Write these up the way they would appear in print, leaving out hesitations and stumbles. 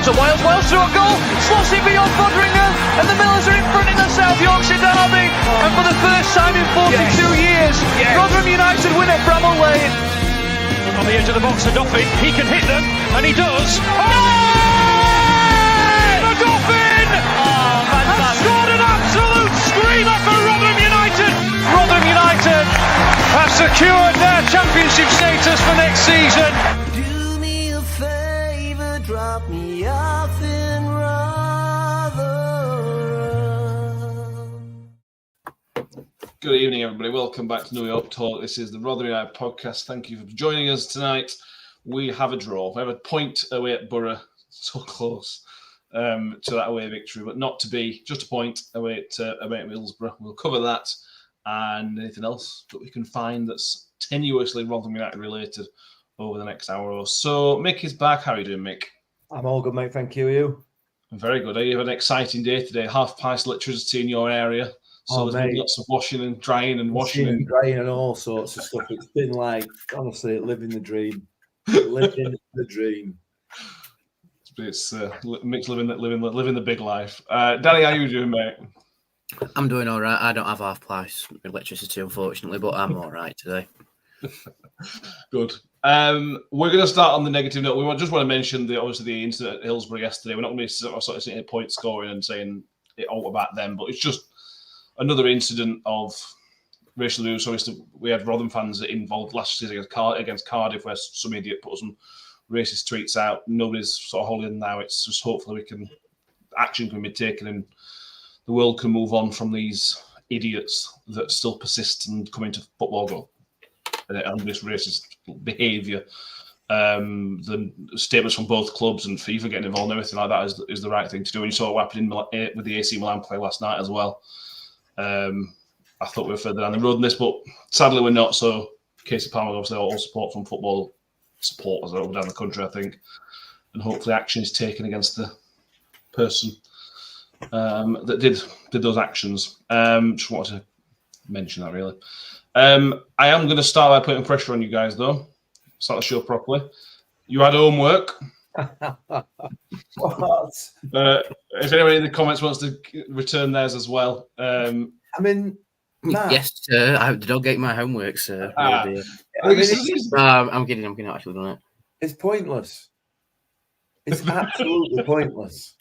to Wales. Wales through a goal, slots it beyond Foderingham, and the Millers are in front in the South Yorkshire derby. And for the first time in 42 years, Rotherham United win at Bramall Lane. On the edge of the box for Doffin, he can hit them, and he does. The Doffin has scored an absolute screamer for Rotherham United. Rotherham United have secured their championship status for next season. Do me a favour, drop me off in Rotherham. Good evening, everybody. Welcome back to New York Talk. This is the Rotherham United podcast. Thank you for joining us tonight. We have a draw. We have a point away at Borough, so close to that away victory, but not to be. Just a point away at Middlesbrough. We'll cover that and anything else that we can find that's tenuously Rotherham United related over the next hour or so. Mick is back. How are you doing, Mick? I'm all good, mate. Thank you. You? Very good. You have an exciting day today. Half-price electricity in your area. So there's been lots of washing and drying and washing and drying and all sorts of stuff. It's been like, honestly, living the dream. Living the dream. It's Mick's living the big life. Danny, how you doing, mate? I'm doing all right. I don't have half-price electricity, unfortunately, but I'm all right today. Good. We're going to start on the negative note. We just want to mention the incident at Hillsborough yesterday. We're not going to be sort of sitting at point scoring and saying it all about them, but it's just another incident of racial abuse. Obviously, we had Rotherham fans involved last season against Cardiff, where some idiot put some racist tweets out. Nobody's sort of holding now. It's just hopefully action can be taken and the world can move on from these idiots that still persist and come into football goal and this racist behaviour. The statements from both clubs and FIFA getting involved and everything like that is the right thing to do. And you saw what happened with the AC Milan play last night as well. I thought we were further down the road in this, but sadly we're not. So Casey Palmer, obviously, all support from football supporters over down the country, I think, and hopefully action is taken against the person that did those actions. Just wanted to mention that, really. I am going to start by putting pressure on you guys, though. Start the show properly. You had homework. What? If anybody in the comments wants to return theirs as well. Matt. Yes, sir. I did not get my homework, sir. I'm kidding. I'm actually done it. It's pointless. It's absolutely pointless.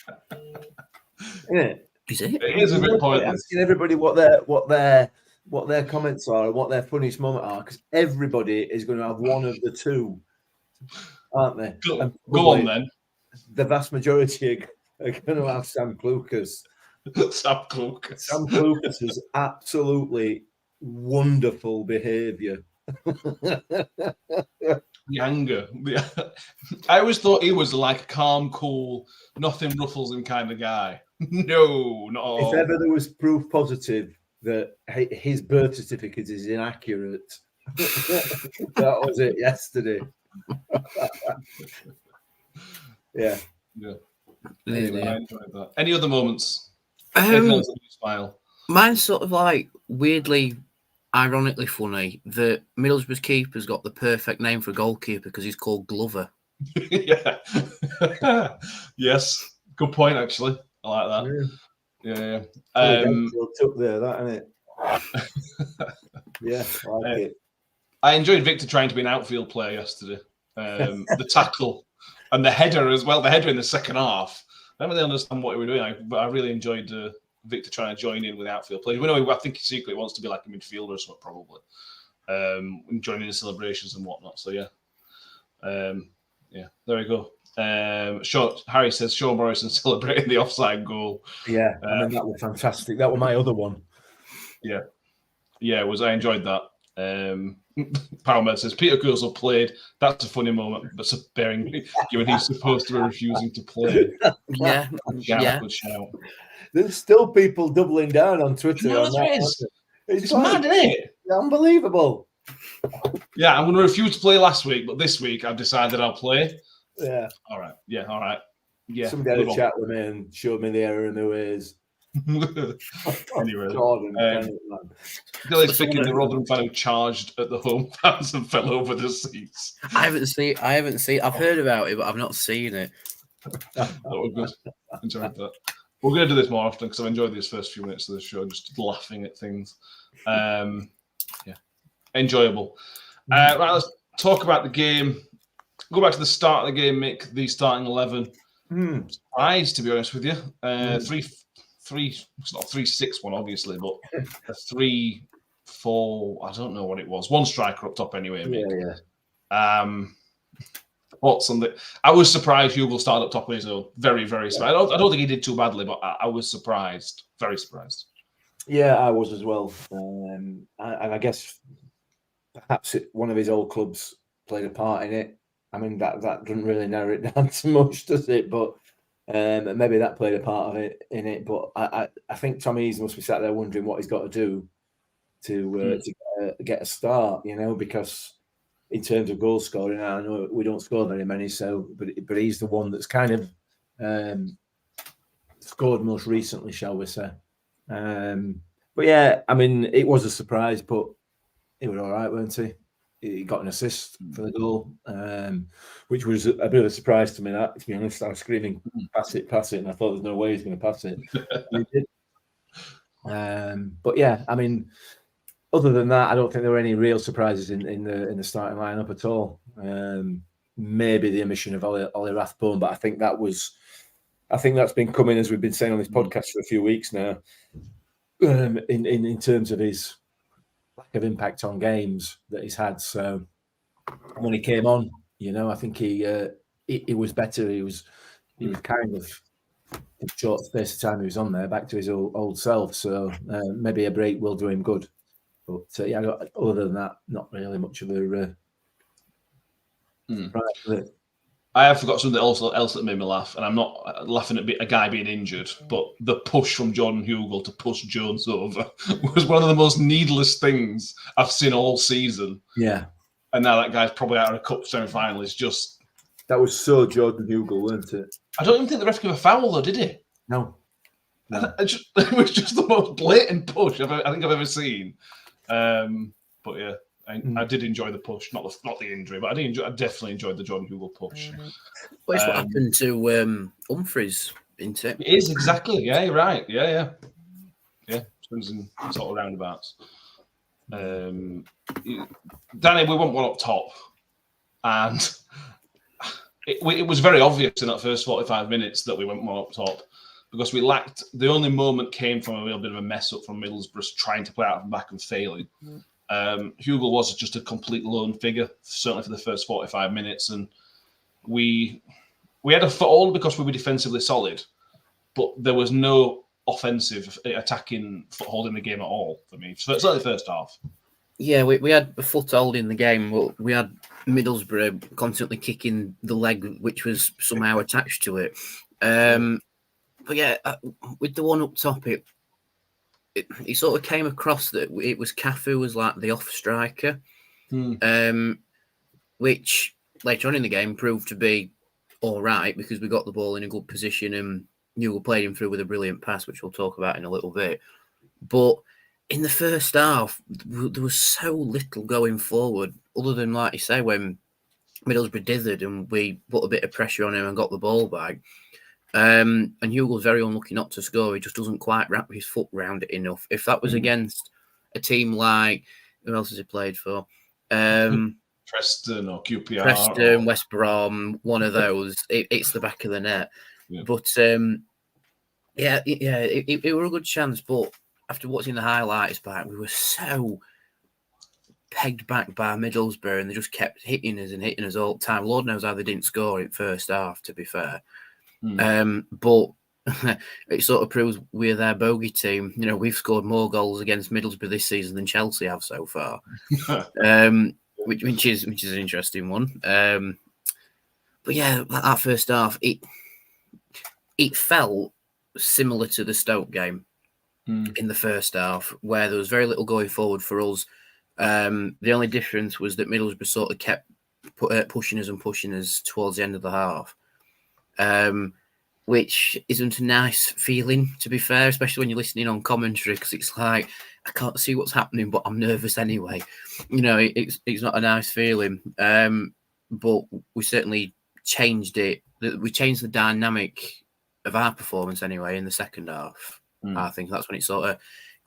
Isn't it? Is it? It is a bit pointless. Asking everybody what their comments are and what their funniest moment are, because everybody is going to have one of the two, aren't they? Go on then. The vast majority are going to have Sam Klukas. Sam Klukas. Sam Klukas is absolutely wonderful behaviour. The anger. I always thought he was like a calm, cool, nothing ruffles him kind of guy. No, not all. If ever there was proof positive that his birth certificate is inaccurate, that was it yesterday. Yeah. Anyway, I enjoyed that. Any other moments? Smile. Mine's sort of like weirdly, ironically funny that Middlesbrough's keeper's got the perfect name for a goalkeeper because he's called Glover. Yeah. Yes. Good point, actually. I like that. Yeah. Took there, that, isn't it? Yeah, I like it. I enjoyed Victor trying to be an outfield player yesterday. The tackle and the header as well. The header in the second half. I don't really understand what he was doing, but I really enjoyed Victor trying to join in with the outfield players. I think he secretly wants to be like a midfielder or something, probably. Joining the celebrations and whatnot. So yeah, there we go. Harry says Sean Morrison celebrating the offside goal. Yeah, that was fantastic. That was my other one. Yeah, I enjoyed that. Palmer says Peter Gulsell played. That's a funny moment, but given he's supposed to be refusing to play. Yeah. Good shout. There's still people doubling down on Twitter. No, on that. It's mad, isn't it? Unbelievable. Yeah, I'm going to refuse to play last week, but this week I've decided I'll play. Yeah. All right. Yeah. Somebody had a chat with me and showed me the error in the ways. Anyway, Jordan, Billy's picking the Rotherham fan who charged at the home fans and fell over the seats. I haven't seen. I've heard about it, but I've not seen it. That was good. Enjoyed that. We're going to do this more often because I've enjoyed these first few minutes of the show, just laughing at things. Enjoyable. Right, let's talk about the game. Go back to the start of the game, Mick. The starting 11. Surprised, to be honest with you. 3-3. It's not a 3-6-1, obviously, but a 3-4. I don't know what it was. One striker up top, anyway. Mick. What's on the? I was surprised Hugo started up top on his own. Very, very surprised. I don't think he did too badly, but I was surprised. Very surprised. Yeah, I was as well. And I guess perhaps one of his old clubs played a part in it. I mean, that doesn't really narrow it down too much, does it? But maybe that played a part of it in it. But I think Tommy Eason must be sat there wondering what he's got to do to get a start, because in terms of goal scoring, I know we don't score very many, but he's the one that's kind of scored most recently, shall we say. But yeah, I mean, it was a surprise, but he was all right, weren't he? He got an assist for the goal, which was a bit of a surprise to me. That, to be honest, I was screaming, pass it, and I thought there's no way he's going to pass it. He did. But yeah, I mean, other than that, I don't think there were any real surprises in the starting lineup at all. Maybe the omission of Ollie Rathbone, but I think that's been coming, as we've been saying on this podcast for a few weeks now. In terms of his lack of impact on games that he's had, so when he came on, I think he was better. He was kind of in short space of time he was on there, back to his old self. So maybe a break will do him good. But yeah, other than that, not really much of a. I have forgot something else that made me laugh, and I'm not laughing at a guy being injured, but the push from Jordan Hugill to push Jones over was one of the most needless things I've seen all season. Yeah. And now that guy's probably out of a cup semi-final. It's just... That was so Jordan Hugill, weren't it? I don't even think the ref gave a foul, though, did he? No. It was just the most blatant push I think I've ever seen. But yeah, I did enjoy the push, not the injury, but I definitely enjoyed the Jordan Hugill push. Well, it's what happened to Humphreys, isn't it? It is, exactly. Yeah, you're right. Yeah. Swings in sort of roundabouts. Danny, we went one up top, and it was very obvious in that first 45 minutes that we went one up top, because we lacked. The only moment came from a little bit of a mess up from Middlesbrough trying to play out from back and failing. Hugill was just a complete lone figure, certainly for the first 45 minutes, and we had a foothold because we were defensively solid, but there was no offensive attacking foothold in the game at all for me. Certainly the first half. Yeah, we had a foothold in the game, but we had Middlesbrough constantly kicking the leg, which was somehow attached to it. But yeah, with the one up top, it sort of came across that it was Cafu was like the off striker, which later on in the game proved to be all right because we got the ball in a good position and Newell played him through with a brilliant pass, which we'll talk about in a little bit. But in the first half, there was so little going forward, other than, like you say, when Middlesbrough dithered and we put a bit of pressure on him and got the ball back. And Hugo's very unlucky not to score. He just doesn't quite wrap his foot round it enough. If that was against a team like, who else has he played for? Preston or QPR. Preston, West Brom, one of those. It's the back of the net. Yeah. But it were a good chance. But after watching the highlights back, we were so pegged back by Middlesbrough and they just kept hitting us all the time. Lord knows how they didn't score in first half, to be fair. But it sort of proves we're their bogey team. You know, we've scored more goals against Middlesbrough this season than Chelsea have so far, which is an interesting one. But yeah, that first half, it felt similar to the Stoke game in the first half, where there was very little going forward for us. The only difference was that Middlesbrough sort of kept pushing us towards the end of the half. Which isn't a nice feeling, to be fair, especially when you're listening on commentary, because it's like, I can't see what's happening, but I'm nervous anyway. You know, it's not a nice feeling. But we certainly changed it. We changed the dynamic of our performance anyway in the second half. I think that's when it sort of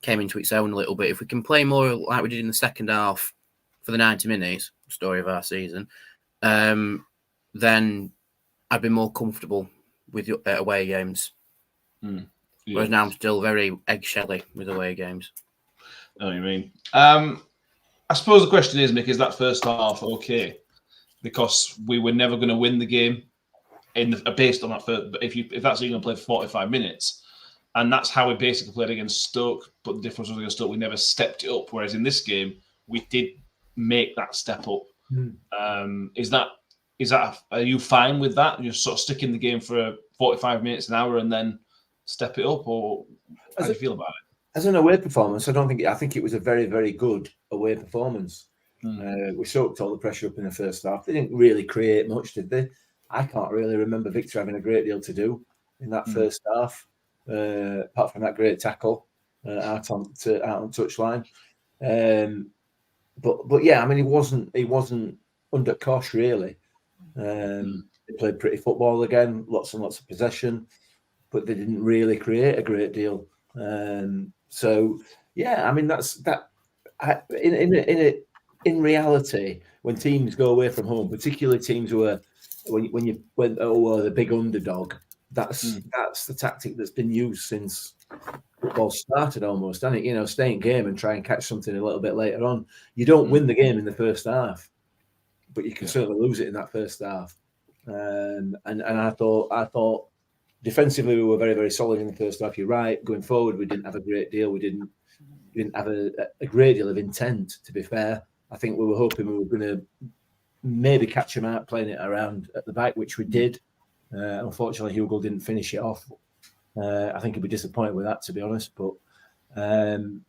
came into its own a little bit. If we can play more like we did in the second half for the 90 minutes, story of our season, then I'd be more comfortable with away games. Yeah. Whereas now I'm still very eggshelly with away games. I know what you mean. I suppose the question is, Mick, is that first half okay? Because we were never going to win the game based on that first. But if that's even going to play for 45 minutes, and that's how we basically played against Stoke, but the difference was against Stoke, we never stepped it up. Whereas in this game, we did make that step up. Is that? Are you fine with that? You're sort of sticking the game for 45 minutes, an hour, and then step it up, or how do you feel about it? As an away performance, I think it was a very, very good away performance. We soaked all the pressure up in the first half. They didn't really create much, did they? I can't really remember Victor having a great deal to do in that first half, apart from that great tackle out on touchline. But yeah, I mean, he wasn't under cosh really. They played pretty football again, lots and lots of possession, but they didn't really create a great deal. So yeah, I mean that's that. In reality, when teams go away from home, particularly teams who are when the big underdog, that's the tactic that's been used since football started almost, hasn't it? Stay in game and try and catch something a little bit later on. You don't win the game in the first half, but you can certainly lose it in that first half. And I thought defensively we were very, very solid in the first half. You're right. Going forward, we didn't have a great deal. We didn't have a great deal of intent, to be fair. I think we were hoping we were going to maybe catch him out playing it around at the back, which we did. Unfortunately, Hugo didn't finish it off. I think he'd be disappointed with that, to be honest. But then,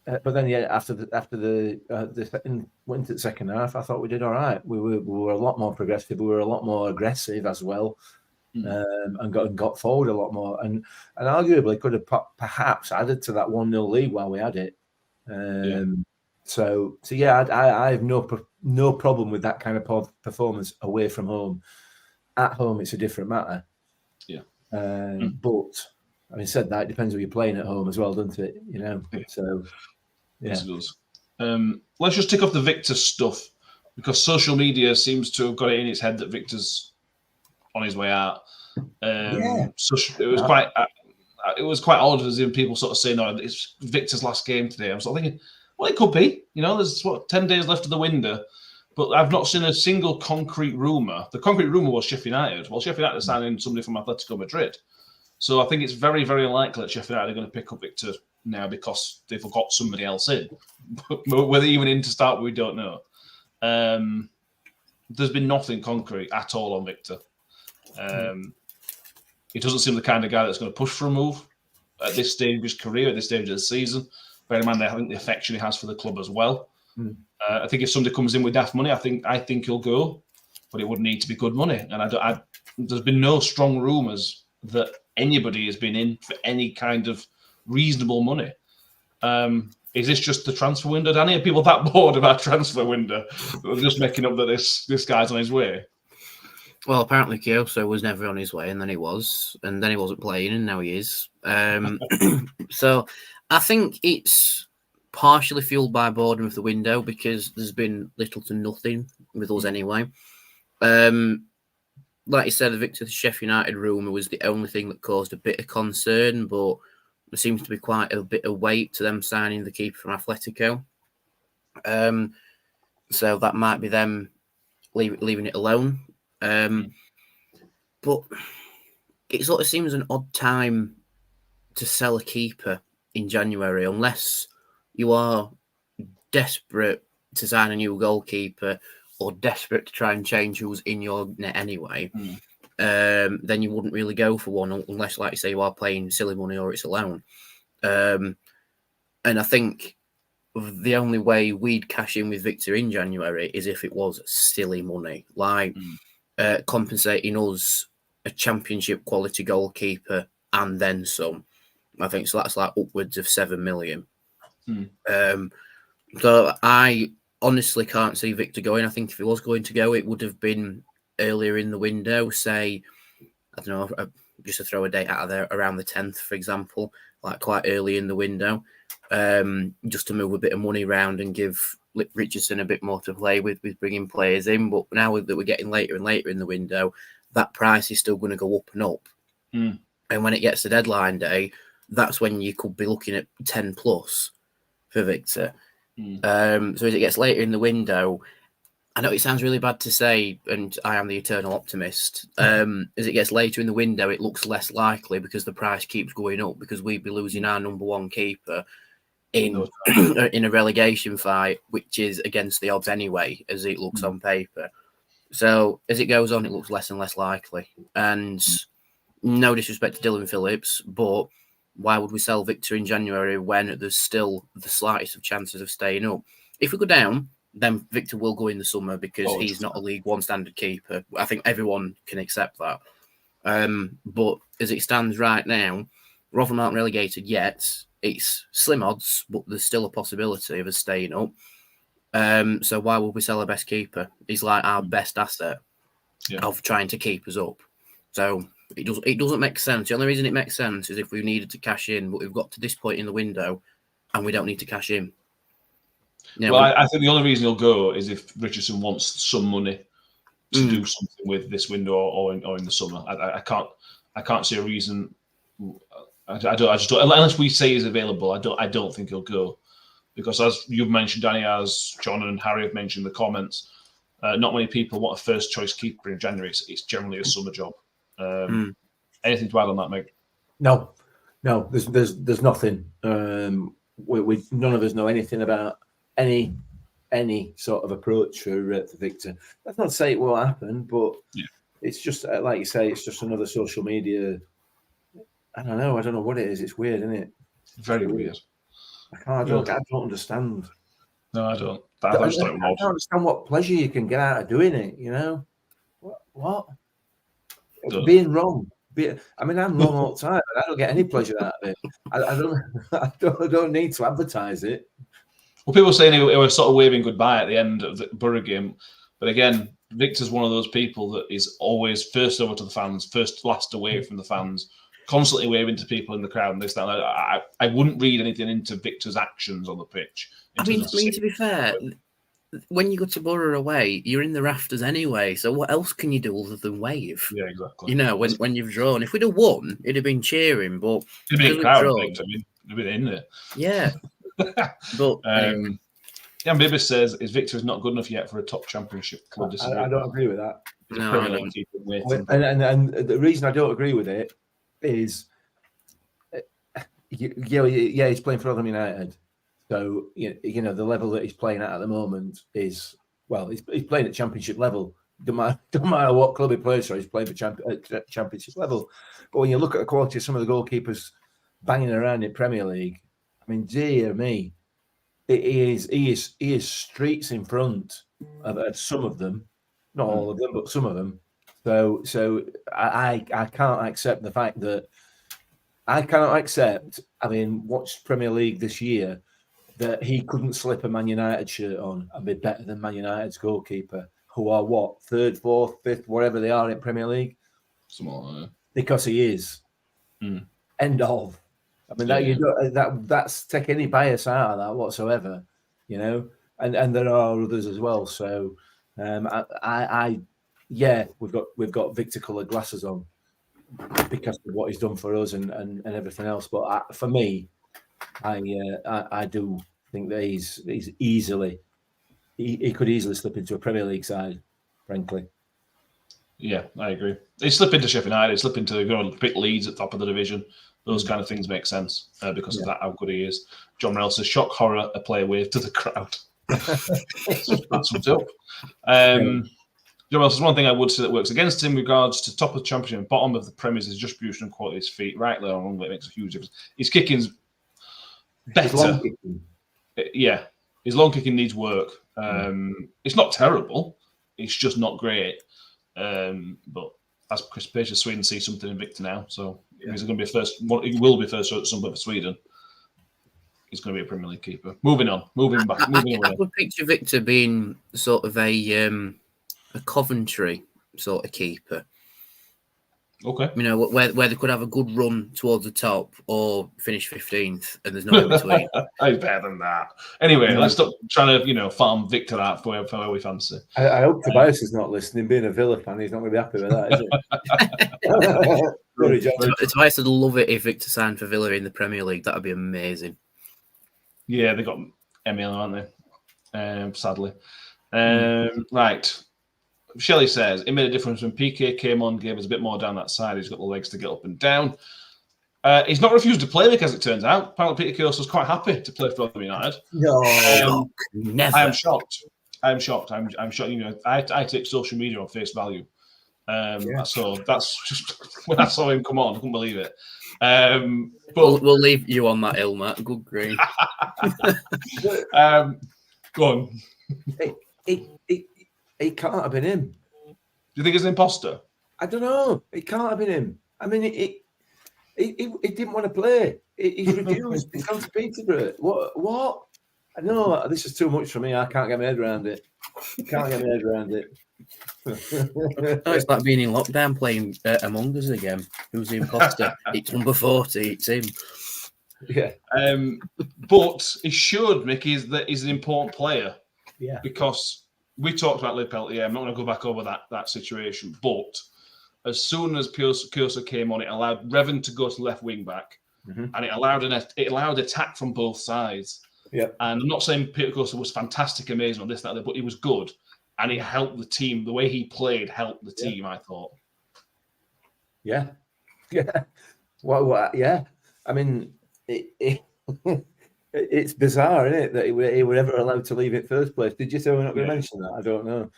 yeah, after the went to the second half, I thought we did all right. We were a lot more progressive. We were a lot more aggressive as well, and got forward a lot more. And arguably could have perhaps added to that 1-0 lead while we had it. So yeah, I have no problem with that kind of performance away from home. At home, it's a different matter. Yeah. But having said that, it depends who you're playing at home as well, doesn't it? So yeah. Yes, it does. Let's just tick off the Victor stuff, because social media seems to have got it in its head that Victor's on his way out. So it was quite odd as in people sort of saying, "No, it's Victor's last game today." I'm sort of thinking, well, it could be. There's 10 days left of the window. But I've not seen a single concrete rumour. The concrete rumour was Sheffield United. Well, Sheffield United are signing somebody from Atletico Madrid. So I think it's very, very likely that Sheffield United are going to pick up Victor now because they've got somebody else in. Whether even in to start, we don't know. There's been nothing concrete at all on Victor. He doesn't seem the kind of guy that's going to push for a move at this stage of his career, at this stage of the season. Bear in mind, I think the affection he has for the club as well. I think if somebody comes in with daft money, I think he'll go, but it would need to be good money. And there's been no strong rumours that anybody has been in for any kind of reasonable money. Is this just the transfer window, Danny? Are people that bored of our transfer window? They're just making up that this guy's on his way. Well, apparently Kyoso was never on his way, and then he was, and then he wasn't playing, and now he is. So I think it's partially fueled by boredom of the window, because there's been little to nothing with us anyway. Like you said, the Victor Sheffield United rumour was the only thing that caused a bit of concern, but there seems to be quite a bit of weight to them signing the keeper from Atletico. So that might be them leaving it alone. But it sort of seems an odd time to sell a keeper in January, unless you are desperate to sign a new goalkeeper or desperate to try and change who's in your net anyway. Then you wouldn't really go for one unless, like you say, you are playing silly money or it's a loan. And I think the only way we'd cash in with Victor in January is if it was silly money, like compensating us a championship quality goalkeeper and then some. I think so. That's like upwards of 7 million. So I honestly can't see Victor going. I think if he was going to go, it would have been earlier in the window, say, I don't know, just to throw a date out of there, around the 10th, for example, like quite early in the window, just to move a bit of money around and give Richardson a bit more to play with bringing players in. But now that we're getting later and later in the window, that price is still going to go up and up. Mm. And when it gets to deadline day, that's when you could be looking at 10 plus for Victor. So as it gets later in the window, I know it sounds really bad to say, and I am the eternal optimist. As it gets later in the window, it looks less likely because the price keeps going up, because we'd be losing our number one keeper in a relegation fight, which is against the odds anyway, as it looks on paper. So as it goes on, it looks less and less likely. And no disrespect to Dylan Phillips, but why would we sell Victor in January when there's still the slightest of chances of staying up? If we go down, then Victor will go in the summer, because he's not a League One standard keeper. I think everyone can accept that. But as it stands right now, Rotherham aren't relegated yet. It's slim odds, but there's still a possibility of us staying up. So why would we sell our best keeper? He's like our best asset of trying to keep us up. So it doesn't make sense. The only reason it makes sense is if we needed to cash in, but we've got to this point in the window and we don't need to cash in. You know, I think the only reason he'll go is if Richardson wants some money to do something with this window or in the summer. I can't see a reason. I just don't, unless we say he's available. I don't think he'll go, because as you've mentioned, Danny, as John and Harry have mentioned in the comments, not many people want a first choice keeper in January. It's generally a summer job. Anything to add on that, mate? No, there's nothing. We none of us know anything about any sort of approach for Victor. That's not to say it will happen, but it's just like you say, it's just another social media. I don't know what it is. It's weird, isn't it? Very weird. I don't understand. No, I don't. I don't understand what pleasure you can get out of doing it. You know what? Being wrong. I'm wrong all the time, and I don't get any pleasure out of it. I don't need to advertise it. Well, people saying he was sort of waving goodbye at the end of the Borough game, but again, Victor's one of those people that is always first over to the fans, last away from the fans, constantly waving to people in the crowd and this, that. I wouldn't read anything into Victor's actions on the pitch. I mean, to be fair, when you go to Borough away, you're in the rafters anyway. So what else can you do other than wave? Yeah, exactly. You know, when you've drawn. If we'd have won, it'd have been cheering, but it'd been a crowd. It'd have been in there. Yeah. But Jan Bibbis says, "Is Victor not good enough yet for a top championship club?" I don't agree with that. No, I don't. And the reason I don't agree with it is, he's playing for Rotherham United, so you know the level that he's playing at the moment is he's playing at championship level. Don't matter what club he plays for, he's playing for championship level. But when you look at the quality of some of the goalkeepers banging around in Premier League, I mean, dear me, he is streets in front of some of them, not all of them, but some of them. So I can't accept the fact that having watched Premier League this year, that he couldn't slip a Man United shirt on and be better than Man United's goalkeeper, who are what, third, fourth, fifth, whatever they are in Premier League, because he is. End of. I mean, that's take any bias out of that whatsoever, you know. And there are others as well. So, we've got Victor coloured glasses on because of what he's done for us and everything else. But for me, I do think that he's easily he could easily slip into a Premier League side, frankly. Yeah, I agree. They slip into Sheffield United, slip into pick Leeds at top of the division. Those kind of things make sense because of that, how good he is. John Rell says, shock horror, a player wave to the crowd. That's what's up. John Rell says, one thing I would say that works against him in regards to top of the championship and bottom of the Premiers is distribution and quality of his feet. Rightly or wrongly, it makes a huge difference. His kicking's better. His long kicking needs work. It's not terrible. It's just not great. But as Chris Page of Sweden sees something in Victor now, so he's going to be first. He will be first at some point for Sweden. He's going to be a Premier League keeper. Moving back. I would picture Victor being sort of a Coventry sort of keeper. Okay. You know, where they could have a good run towards the top or finish 15th, and there's no in between. He's better than that. Anyway, let's stop trying to, farm Victor out for where we fancy. I hope Tobias is not listening. Being a Villa fan, he's not going to be happy with that, is he? Sorry, John. Tobias would love it if Victor signed for Villa in the Premier League. That would be amazing. Yeah, they got Emil, aren't they? Sadly. Right. Shelley says, it made a difference when PK came on, gave us a bit more down that side. He's got the legs to get up and down. He's not refused to play as it turns out. Apparently, Peter Kioso's quite happy to play for Rotherham United. No, never. I am shocked. I'm shocked. I take social media on face value. So that's just when I saw him come on, I couldn't believe it. But we'll leave you on that hill, Matt. Good grief. Go on. It can't have been him. Do you think he's an imposter? I don't know. It can't have been him. I mean, he didn't want to play. He's refused. He's gone to Peterborough. What? I know this is too much for me. I can't get my head around it. It's like being in lockdown playing Among Us again. Who's the imposter? It's number 40. It's him. Yeah. But it showed, Mickey, that he's an important player. Yeah. Because we talked about Lee Peltier. I'm not going to go back over that situation. But as soon as Kioso came on, it allowed Revan to go to left wing back, and it allowed attack from both sides. Yeah. And I'm not saying Peter Kioso was fantastic, amazing, or this, that, but he was good, and he helped the team. The way he played helped the team. I thought. Yeah. Well, yeah. I mean, it's bizarre, isn't it, that he were ever allowed to leave it first place? Did you say we're not going to mention that? I don't know.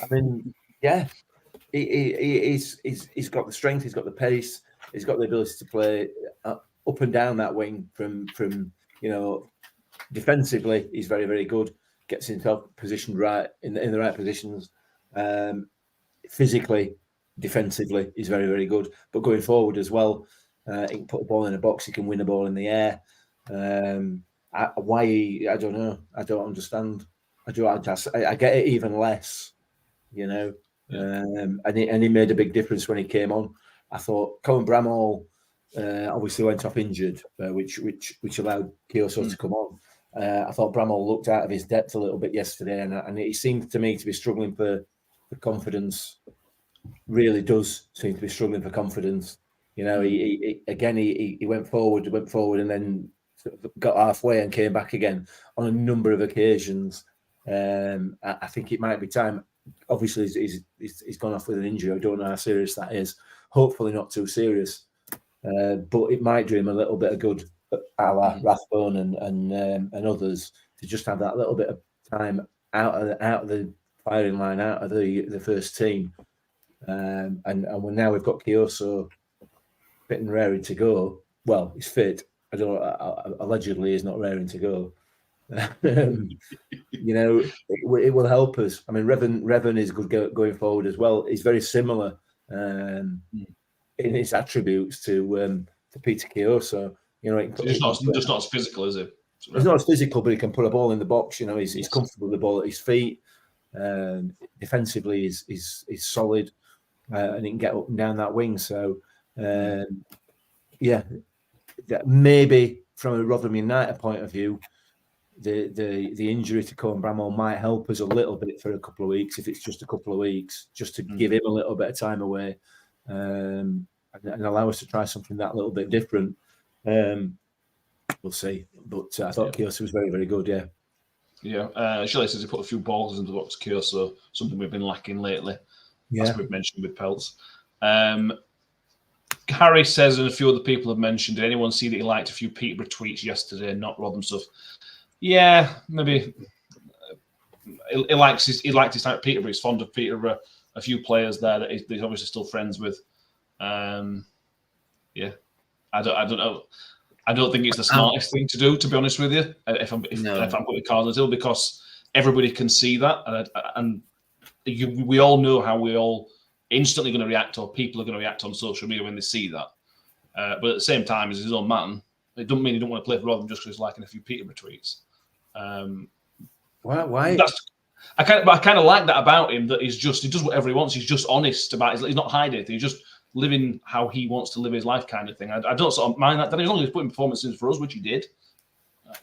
I mean, yeah, he's got the strength, he's got the pace, he's got the ability to play up and down that wing from defensively. He's very, very good. Gets himself positioned right in the right positions. Physically, defensively, he's very, very good. But going forward as well, he can put the ball in a box. He can win the ball in the air. Why? I don't know. I don't understand. I get it even less, and he made a big difference when he came on. I thought Colin Bramall obviously went off injured, which allowed Kioso to come on. I thought Bramall looked out of his depth a little bit yesterday, and he seemed to me to be struggling for confidence. Really does seem to be struggling for confidence. He went forward, and then got halfway and came back again on a number of occasions. I think it might be time. Obviously, he's gone off with an injury. I don't know how serious that is. Hopefully not too serious. But it might do him a little bit of good, a la Rathbone and others, to just have that little bit of time out of the firing line, out of the first team. And now we've got Kioso fit and raring to go. Well, he's fit. Allegedly he's not raring to go. It will help us. I mean, Revan is good going forward as well. He's very similar in his attributes to Peter Kioso. He's not as physical, is he? He's not as physical, but he can put a ball in the box. He's comfortable with the ball at his feet. Defensively, he's solid, and he can get up and down that wing. So, maybe from a Rotherham United point of view, the injury to Colin Bramall might help us a little bit for a couple of weeks, if it's just a couple of weeks, just to give him a little bit of time away, and allow us to try something that little bit different. We'll see. But I thought Kioso was very, very good. Yeah. Yeah. Shelley says he put a few balls into the box. Kioso, something we've been lacking lately, as we've mentioned with Peltz. Harry says, and a few other people have mentioned, did anyone see that he liked a few Peterborough tweets yesterday, not Rotherham stuff? Yeah, maybe. He liked his time at Peterborough. He's fond of Peterborough. A few players there that he's obviously still friends with. I don't know. I don't think it's the smartest thing to do, to be honest with you. If I'm putting cards on the table, because everybody can see that, and we all know how we all instantly going to react, or people are going to react on social media when they see that. But at the same time, as his own man, it doesn't mean he don't want to play for Rotherham just because he's liking a few Peterborough tweets. Why? I kind of like that about him, that he does whatever he wants. He's just honest about it. He's not hiding anything. He's just living how he wants to live his life, kind of thing. I don't sort of mind that. As long as he's putting performances for us, which he did.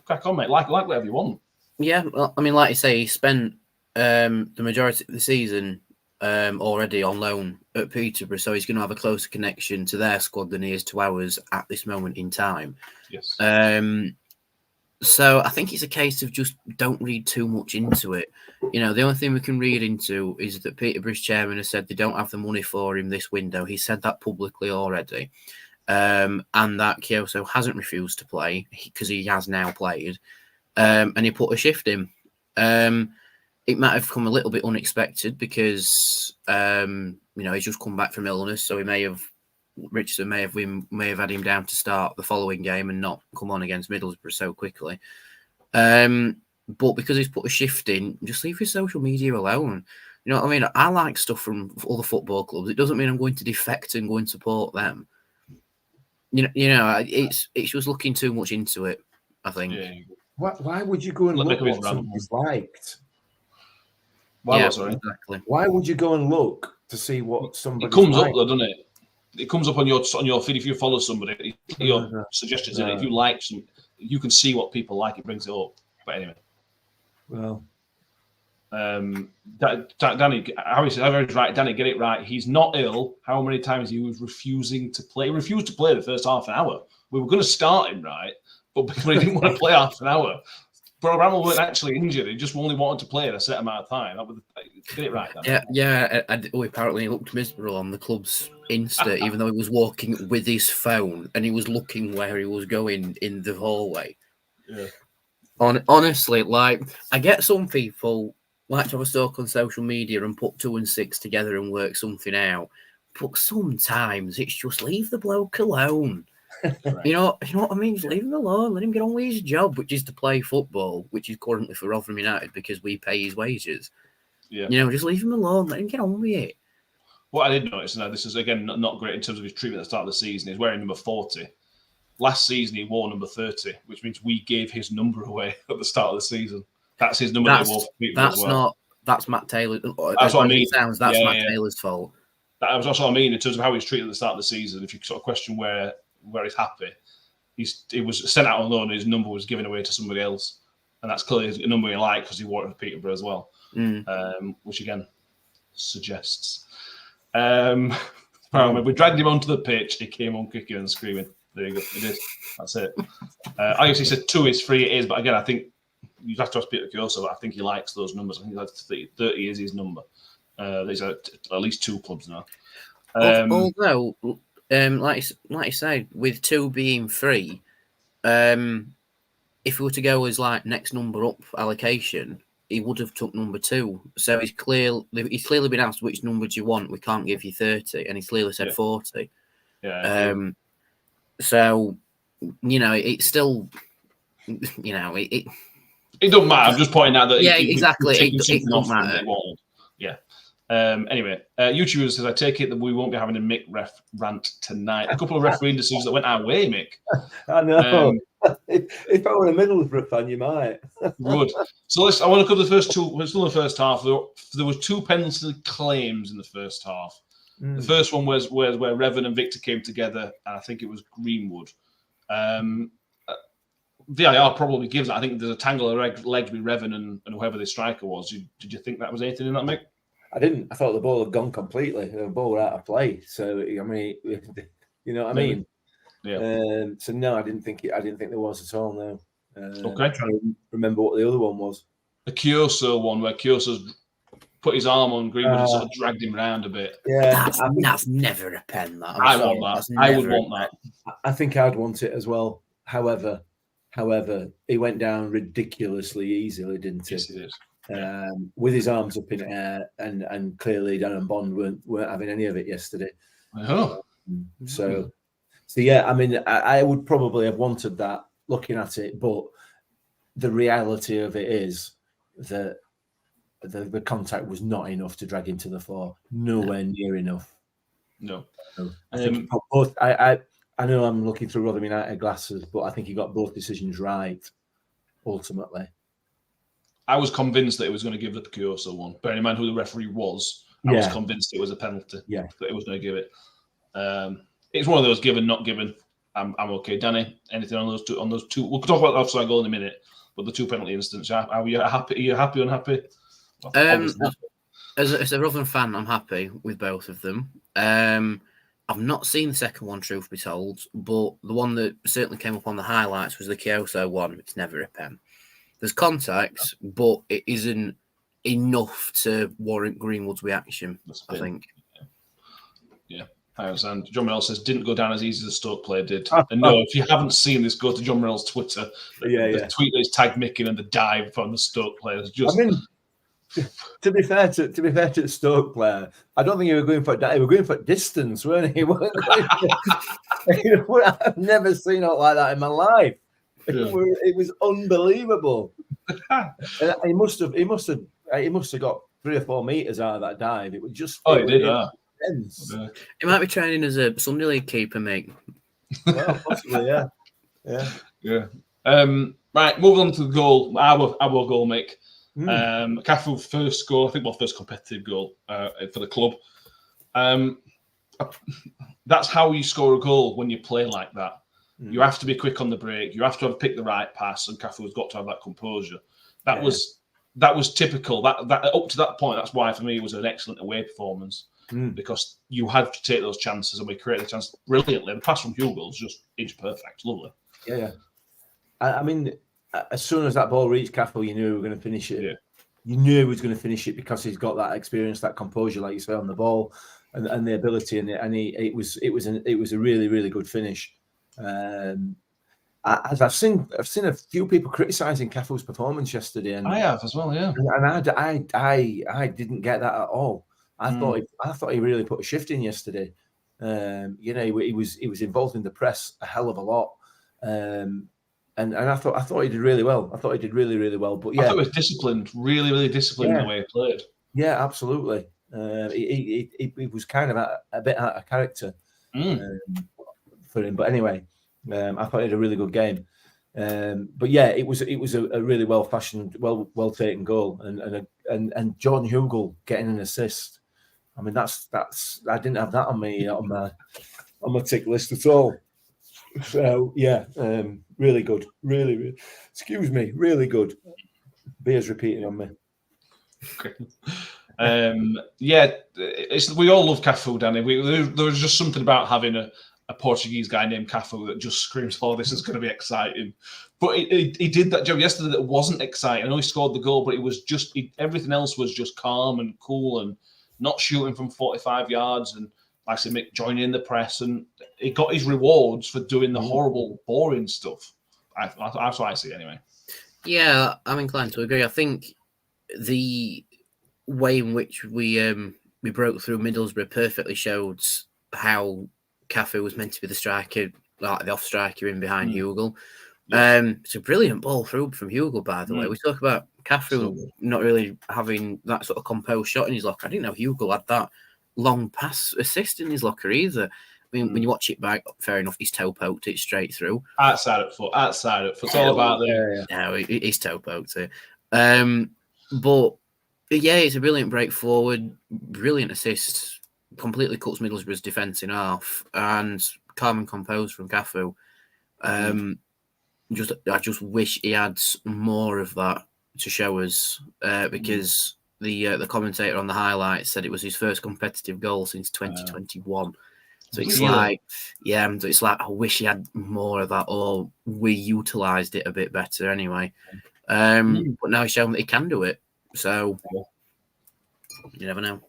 Crack on, mate. Like whatever you want. Yeah, well, I mean, like you say, he spent the majority of the season already on loan at Peterborough, so he's going to have a closer connection to their squad than he is to ours at this moment in time. Yes. So I think it's a case of just don't read too much into it. The only thing we can read into is that Peterborough's chairman has said they don't have the money for him this window. He said that publicly already. And that Kyoso hasn't refused to play because he has now played. And he put a shift in. It might have come a little bit unexpected because, he's just come back from illness. So Richardson may have had him down to start the following game and not come on against Middlesbrough so quickly. But because he's put a shift in, just leave his social media alone. You know what I mean? I like stuff from other football clubs. It doesn't mean I'm going to defect and go and support them. It's just looking too much into it, I think. Yeah. Why would you go and look at what somebody's liked? Exactly. Why would you go and look to see what somebody? It comes up though, doesn't it? It comes up on your feed if you follow somebody. Your suggestions in it. If you like some, you can see what people like. It brings it up. But anyway, well, Danny, how he said, right. Danny, get it right. He's not ill. How many times he was refusing to play? He refused to play the first half an hour. We were going to start him right, but because he didn't want to play half an hour. Bramall weren't actually injured. He just only wanted to play at a set amount of time. Get it right, Dan. Yeah. Apparently he looked miserable on the club's Insta, even though he was walking with his phone and he was looking where he was going in the hallway. Yeah. Honestly, I get some people like to have a stalk on social media and put 2 and 6 together and work something out. But sometimes it's just leave the bloke alone. Right. You know what I mean? Just leave him alone. Let him get on with his job, which is to play football, which is currently for Rotherham United because we pay his wages. Yeah. Just leave him alone. Let him get on with it. What I did notice, and this is again not great in terms of his treatment at the start of the season, he's wearing number 40. Last season he wore number 30, which means we gave his number away at the start of the season. That's his number that he wore for Peterborough as well. That's Matt Taylor. That's what I mean. That's Matt Taylor's fault. That was also what I mean in terms of how he's treated at the start of the season. If you sort of question where he's happy, he was sent out on loan and his number was given away to somebody else. And that's clearly a number he liked because he wore it for Peterborough as well. Which again suggests. We dragged him onto the pitch, he came on kicking and screaming. There you go, it is. That's it. I guess he said 2 is 3, it is, but again, I think you'd have to ask Peter Kyoso, but I think he likes those numbers. I think that's 30 is his number. There's at least 2 clubs now. Although, like you said, with 2 being 3, if we were to go as next number up allocation, he would have took number 2. So he's clearly been asked which number do you want. We can't give you 30, and he's clearly said 40. Yeah. So it's still, it doesn't matter. I'm just pointing out that. Exactly. It doesn't matter. Yeah. Anyway, YouTuber says, I take it that we won't be having a Mick ref rant tonight. A couple of referee decisions that went our way, Mick. I know. If I were a Middlesbrough fan, you might. Good. So I want to cover the first 2. We're still in the first half. There was 2 penalty claims in the first half. The first one was where Revan and Victor came together, and I think it was Greenwood. VAR probably gives it. I think there's a tangle of legs with Revan and whoever the striker was. Did you think that was anything in that, Mick? I didn't. I thought the ball had gone completely. The ball were out of play. So I mean, you know what I mean? Yeah. So no, I didn't think there was at all. No. Okay. I'm trying to remember what the other one was. The Kyoso one, where Kyoso's put his arm on Greenwood and sort of dragged him around a bit. Yeah, that's never a pen. That I want that. I would want that. I think I'd want it as well. However, he went down ridiculously easily, didn't he? Yes, he did. With his arms up in air, and clearly Dan and Bond weren't having any of it yesterday. Oh. So yeah, I mean, I would probably have wanted that looking at it, but the reality of it is that the contact was not enough to drag him to the floor. Nowhere near enough. No. I think both. I know I'm looking through Rotherham United glasses, but I think he got both decisions right ultimately. I was convinced that it was going to give the Picioso one. Bearing in mind who the referee was, I was convinced it was a penalty. Yeah. That it was going to give it. It's one of those given, not given. I'm okay. Danny, anything on those two? On those two, we'll talk about the offside goal in a minute. But the two penalty incidents, are you happy? Are you happy? Unhappy? As a Rotherham fan, I'm happy with both of them. I've not seen the second one, truth be told, but the one that certainly came up on the highlights was the Kyoto one. It's never a pen. There's contact, but it isn't enough to warrant Greenwood's reaction, I think. Yeah, I understand. John Morell says, didn't go down as easy as the Stoke player did. And no, if you haven't seen this, go to John Morell's Twitter. The tweet that is tagged Micken and the dive from the Stoke player is just... I mean, to be fair to the Stoke player, I don't think he was going for that. He was going for distance, weren't he? I've never seen it like that in my life. Yeah. It was unbelievable. And he must have got 3 or 4 meters out of that dive. It was just. Oh, he did. He might be training as a Sunday League keeper, mate. Well, possibly, yeah. Right, moving on to the goal. Our goal, Mick. Cafu first goal, first competitive goal for the club. That's how you score a goal when you play like that. You have to be quick on the break. You have to have picked the right pass, and Cafu has got to have that composure. That was typical. That up to that point, that's why for me it was an excellent away performance because you had to take those chances, and we created the chance brilliantly. The pass from Hugo was just inch perfect, lovely. Yeah. I mean, as soon as that ball reached Cafu, you knew he was going to finish it. Yeah. You knew he was going to finish it because he's got that experience, that composure, like you say, on the ball, and the ability, it was a really, really good finish. As I've seen a few people criticising Cafu's performance yesterday, and I have as well, yeah. And I didn't get that at all. I thought he really put a shift in yesterday. He was involved in the press a hell of a lot. And I thought he did really well. I thought he did really, really well. But yeah, I thought he was disciplined, really, really disciplined in the way he played. Yeah, absolutely. He was kind of a bit out of character for him. But anyway, I thought he had a really good game. But yeah, it was a really well fashioned, well taken goal, and John Hugill getting an assist. I mean, that's I didn't have that on my tick list at all. So yeah, really good, really, really good. Beer's repeating on me. We all love Cafu, Danny. There was just something about having a Portuguese guy named Cafu that just screams, "Oh, this is going to be exciting." But he did that job yesterday that wasn't exciting. I know he scored the goal, but it was just everything else was just calm and cool and not shooting from 45 yards and. Like I said, Mick joining in the press, and he got his rewards for doing the horrible, boring stuff. That's what I see, anyway. Yeah, I'm inclined to agree. I think the way in which we broke through Middlesbrough perfectly showed how Cafu was meant to be the striker, like the off striker in behind Hugill. Yeah. It's a brilliant ball through from Hugill, by the way. We talk about Cafu not really having that sort of composed shot in his locker. I didn't know Hugill had that long pass assist in his locker either. I mean, when you watch it back, fair enough, he's toe poked it straight through. Outside at foot. It's all about the... No, he's toe poked it. But yeah, it's a brilliant break forward, brilliant assist, completely cuts Middlesbrough's defence in half, and calm and composed from Cafu. I just wish he had more of that to show us, because the commentator on the highlights said it was his first competitive goal since 2021. So it's it's like I wish he had more of that, or we utilised it a bit better anyway. But now he's shown that he can do it. So you never know.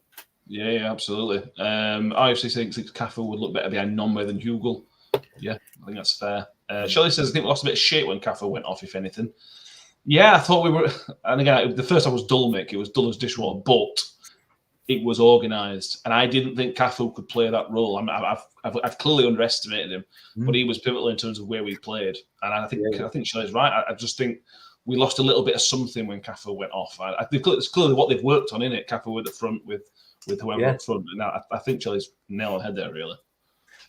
Yeah, absolutely. I obviously think Cafu would look better behind Nombe than Hugill. Yeah, I think that's fair. Shelley says I think we lost a bit of shape when Cafu went off, if anything. Yeah, I thought we were, and again, the first time was dull, Mick. It was dull as dishwater, but it was organised, and I didn't think Cafu could play that role. I've clearly underestimated him, but he was pivotal in terms of where we played, and I think Shelley's right. I just think we lost a little bit of something when Cafu went off. I think it's clearly what they've worked on, isn't it? Cafu at the front with whoever up front. Now I think Shelley's nail on the head there, really.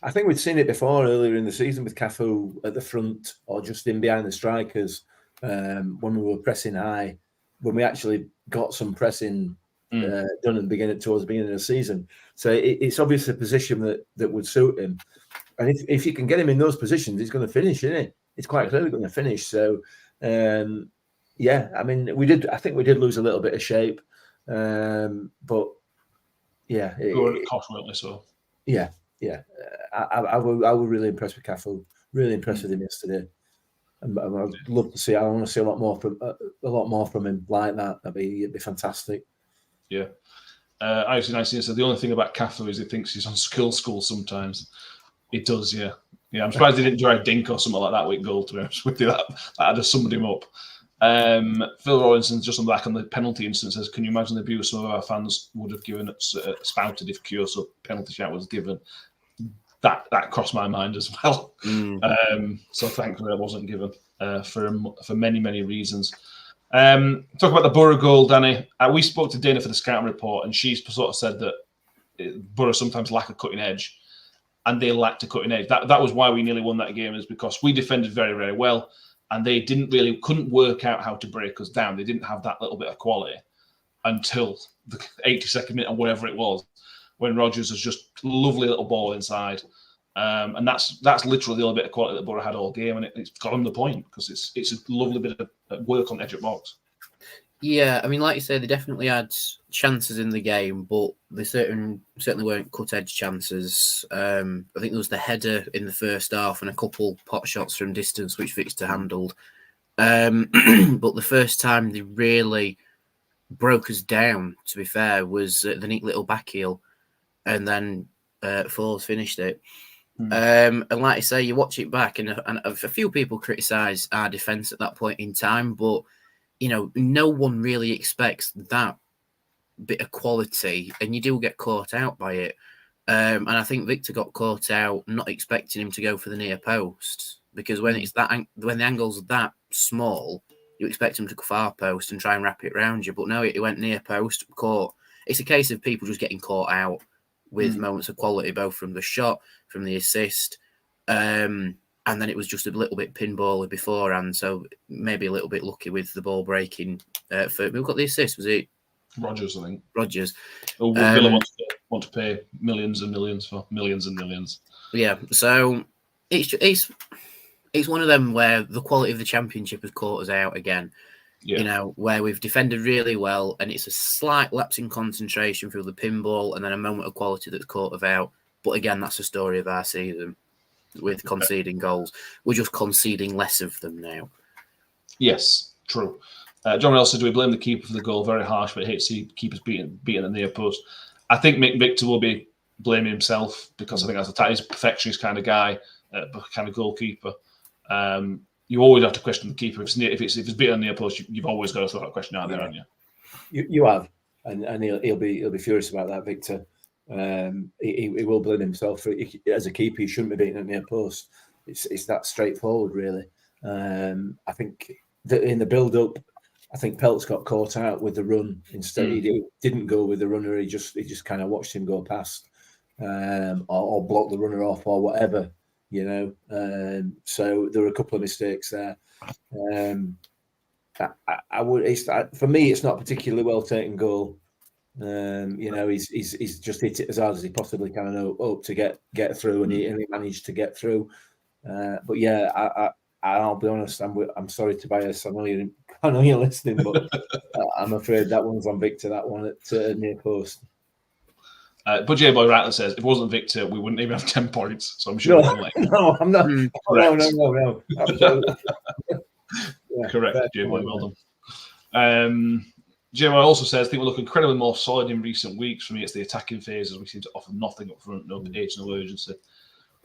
I think we'd seen it before earlier in the season with Cafu at the front or just in behind the strikers. When we were pressing high, when we actually got some pressing done towards the beginning of the season. So it's obviously a position that would suit him. And if you can get him in those positions, he's going to finish, isn't it? It's quite clearly going to finish. So, yeah, I mean, I think we did lose a little bit of shape. But, yeah. We were at cost, weren't we? So. Yeah. I was really impressed with Cafu. Really impressed with him yesterday. And I'd love to see. I want to see a lot more from him like that. It'd be fantastic. Yeah. Actually, nice. So the only thing about Cafu is he thinks he's on school sometimes. He does, yeah. Yeah, I'm surprised he didn't try a dink or something like that with goal, to be honest with you. That had just summed him up. Phil Robinson's just on the back on the penalty instance says, can you imagine the abuse some of our fans would have given spouted if Kyoto penalty shout was given? That crossed my mind as well. So thankfully it wasn't given for many, many reasons. Talk about the Borough goal, Danny. We spoke to Dana for the scouting report, and she sort of said that Borough sometimes lack a cutting edge, and they lacked a cutting edge. That was why we nearly won that game, is because we defended very, very well, and they couldn't work out how to break us down. They didn't have that little bit of quality until the 82nd minute or whatever it was, when Rodgers was just lovely little ball inside. And that's literally the only bit of quality that Borough had all game, and it's got them the point because it's a lovely bit of work on the edge of the box. Yeah, I mean, like you say, they definitely had chances in the game, but they certainly weren't cut-edge chances. I think there was the header in the first half and a couple pot shots from distance, which Victor handled. But the first time they really broke us down, to be fair, was the neat little back heel, and then Foles finished it. And like I say, you watch it back, and a few people criticise our defence at that point in time, but no one really expects that bit of quality, and you do get caught out by it. And I think Victor got caught out not expecting him to go for the near post, because when the angle's that small, you expect him to go far post and try and wrap it around you. But no, it went near post, caught. It's a case of people just getting caught out with moments of quality, both from the shot, from the assist, and then it was just a little bit pinbally beforehand, so maybe a little bit lucky with the ball breaking. Who got the assist? Was it Rodgers? I think Rodgers. Villa want to pay millions and millions for millions and millions. Yeah, so it's one of them where the quality of the Championship has caught us out again. Yeah. Where we've defended really well, and it's a slight lapse in concentration through the pinball, and then a moment of quality that's caught us out. But again, that's the story of our season with conceding goals. We're just conceding less of them now. Yes, true. John Elson, do we blame the keeper for the goal? Very harsh, but I hate to see keepers beating the near post. I think Mick Victor will be blaming himself, because I think he's a perfectionist kind of guy, kind of goalkeeper. You always have to question the keeper. If it's beaten on the near post, you've always got to throw that question out there, haven't you? You have, and he'll be furious about that, Victor. He will blame himself for it. As a keeper, he shouldn't be beaten at near post. It's that straightforward, really. I think that in the build-up, I think Peltz got caught out with the run. Instead, he didn't go with the runner. He just kind of watched him go past, or block the runner off, or whatever. So there were a couple of mistakes there. For me, it's not a particularly well taken goal. He's just hit it as hard as he possibly can and hope to get through, and he managed to get through. But yeah, I'll be honest. I'm sorry, Tobias. I know you're listening, but I'm afraid that one's on Victor. That one at near post. But J-Boy Rattler says if it wasn't Victor, we wouldn't even have 10 points. So I'm sure. No, I'm not. No. Absolutely. Correct, J-Boy. Well done. J-Boy also says, I think we look incredibly more solid in recent weeks. For me, it's the attacking phases. We seem to offer nothing up front, no pace, no urgency.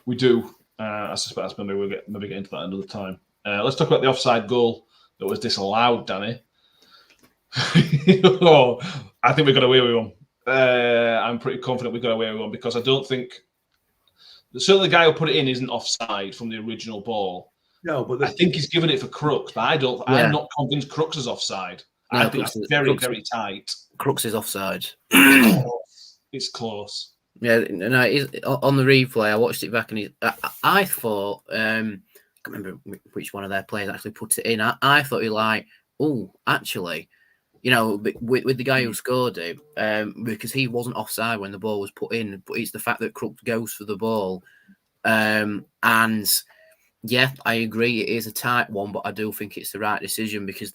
We do. I suspect that's maybe we'll get into that another time. Let's talk about the offside goal that was disallowed, Danny. I think we got away with one. I'm pretty confident we got away with one, because I don't think certainly the guy who put it in isn't offside from the original ball. No, but I think he's given it for Crooks, but I'm not convinced Crooks is offside. No, I think that's very tight. Crooks is offside. It's close. Yeah, no, on the replay, I watched it back, and I thought, I can't remember which one of their players actually put it in. I thought he actually, you know, with the guy who scored it, because he wasn't offside when the ball was put in, but it's the fact that Crooks goes for the ball. And yeah, I agree, it is a tight one, but I do think it's the right decision because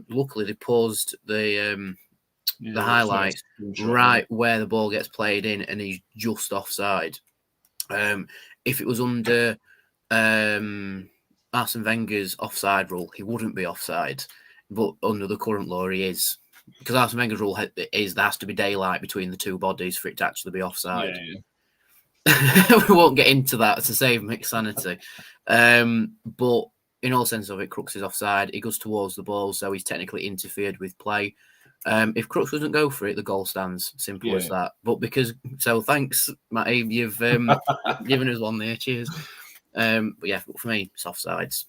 luckily they paused the highlights right where the ball gets played in, and he's just offside. If it was under Arsene Wenger's offside rule, he wouldn't be offside. But under the current law, he is. Because Arsene Wenger's rule is there has to be daylight between the two bodies for it to actually be offside. Yeah. We won't get into that to save Mick's sanity. But in all sense of it, Crooks is offside. He goes towards the ball, so he's technically interfered with play. If Crooks doesn't go for it, the goal stands. Simple as that. But thanks, Matty. You've given us one there. Cheers. But yeah, for me, it's offsides.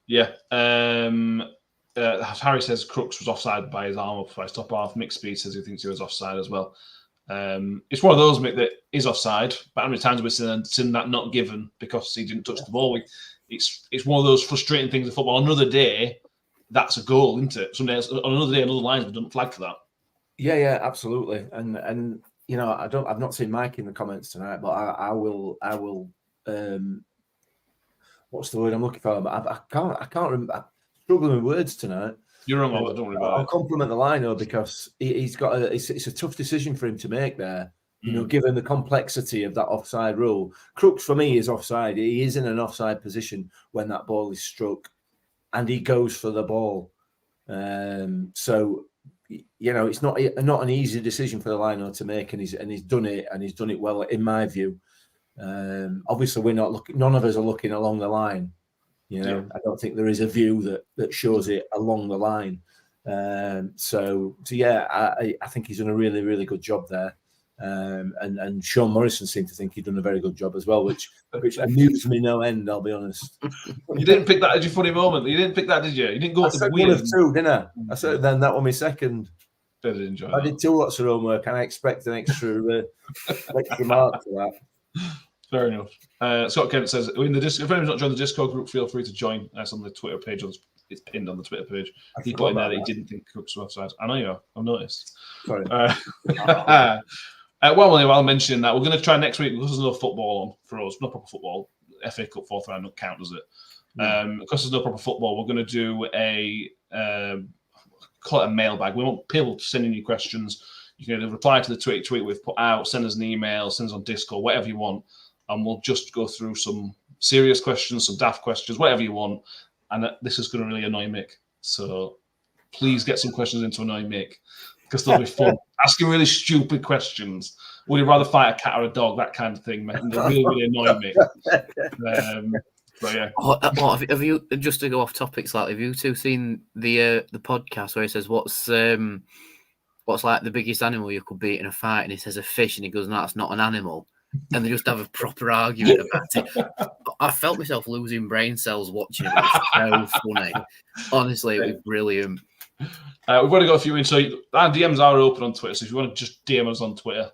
Yeah. Harry says Crooks was offside by his arm up by his top half. Mick Speed says he thinks he was offside as well. It's one of those, Mick, that is offside. But how many times we've seen that not given because he didn't touch the ball? It's one of those frustrating things in football. Another day, that's a goal, isn't it? Some days, on another day, another linesman doesn't flag for that. Yeah, absolutely. And you know, I've not seen Mike in the comments tonight, but I will. What's the word I'm looking for? I can't remember. I'm struggling with words tonight. You're wrong, Oliver. Don't worry about it. I'll compliment the liner because he's got it's a tough decision for him to make there. You know, given the complexity of that offside rule. Crooks for me is offside. He is in an offside position when that ball is struck, and he goes for the ball. So you know, it's not an easy decision for the liner to make, and he's done it, and he's done it well in my view. Obviously, we're not looking. None of us are looking along the line. You know, I don't think there is a view that shows it along the line. So yeah, I think he's done a really, really good job there. And Sean Morrison seemed to think he'd done a very good job as well, which amused me no end. I'll be honest. You didn't pick that as your funny moment. You didn't pick that, did you? You didn't go to the one of two, didn't I? I said then that was my second. I did enjoy. I did 2 lots of homework, and I expect an extra mark for that. Fair enough. Scott Kent says, if anyone's not joined the Discord group, feel free to join us on the Twitter page. It's pinned on the Twitter page. He put in there that he didn't think Crooks was offside. I know you are. I've noticed. Sorry. While mentioning that, we're going to try next week because there's no football on for us. No proper football. FA Cup 4th round don't count, does it? Because there's no proper football, we're going to do call it a mailbag. We want people sending you questions. You can either reply to the tweet we've put out, send us an email, send us on Discord, whatever you want. And we'll just go through some serious questions, some daft questions, whatever you want. And this is going to really annoy Mick. So please get some questions in to annoy Mick because they'll be fun. Asking really stupid questions. Would you rather fight a cat or a dog? That kind of thing, man. They'll really, really annoy Mick. But yeah. Have you, just to go off topic slightly, have you two seen the podcast where he says, what's like the biggest animal you could beat in a fight? And he says a fish, and he goes, no, that's not an animal. And they just have a proper argument about it. I felt myself losing brain cells watching it. It was so funny. Honestly, it was brilliant. We've already got a few in. So our DMs are open on Twitter. So if you want to just DM us on Twitter,